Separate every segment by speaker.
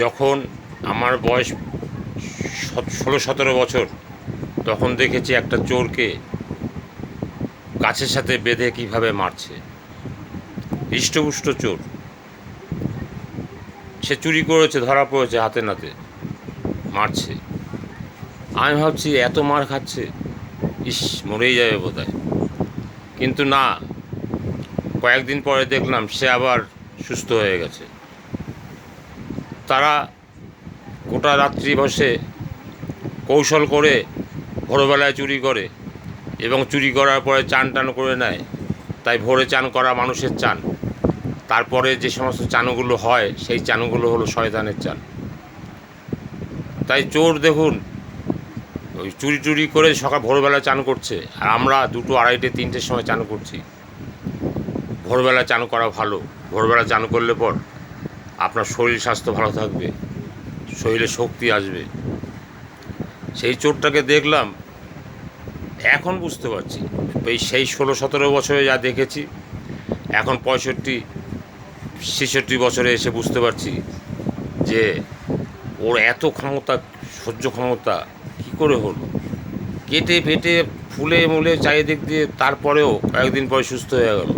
Speaker 1: যখন আমার বয়স 16-17 বছর, তখন দেখেছি একটা চোরকে গাছের সাথে বেঁধে কিভাবে মারছে। হৃষ্টপুষ্ট চোর, সে চুরি করেছে, ধরা পড়েছে, হাতে নাতে মারছে। আমি ভাবছি এত মার খাচ্ছে, ইস মরেই যাবে বোধহয়। কিন্তু না, কয়েকদিন পরে দেখলাম সে আবার সুস্থ হয়ে গেছে। তারা গোটা রাত্রি বসে কৌশল করে ভোরবেলায় চুরি করে এবং চুরি করার পরে চান টান করে নেয়। তাই ভোরে চান করা মানুষের চান, তারপরে যে সমস্ত চানগুলো হয় সেই চানগুলো হলো শয়তানের চান। তাই চোর দেখুন ওই চুরি করে সকাল ভোরবেলা চান করছে, আর আমরা 2টো, 2:30, 3টের সময় চান করছি। ভোরবেলা চান করা ভালো। ভোরবেলা চান করলে পর আপনার শরীর স্বাস্থ্য ভালো থাকবে, শরীরে শক্তি আসবে। সেই চোরটাকে দেখলাম, এখন বুঝতে পারছি। সেই 16-17 বছরে যা দেখেছি, এখন 65-66 বছরে এসে বুঝতে পারছি যে ওর এত ক্ষমতা, সহ্য ক্ষমতা কী করে হলো। কেটে ফেটে ফুলে মুলে চারিদিক দিয়ে, তারপরেও কয়েকদিন পরে সুস্থ হয়ে গেল।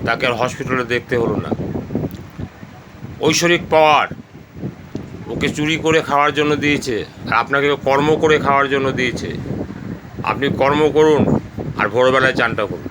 Speaker 1: তাকে আর হসপিটালে দেখতে হলো না। ঐশ্বরিক পাওয়ার ওকে চুরি করে খাওয়ার জন্য দিয়েছে, আর আপনাকে কর্ম করে খাওয়ার জন্য দিয়েছে। আপনি কর্ম করুন আর ভোরবেলায় চানটা করুন।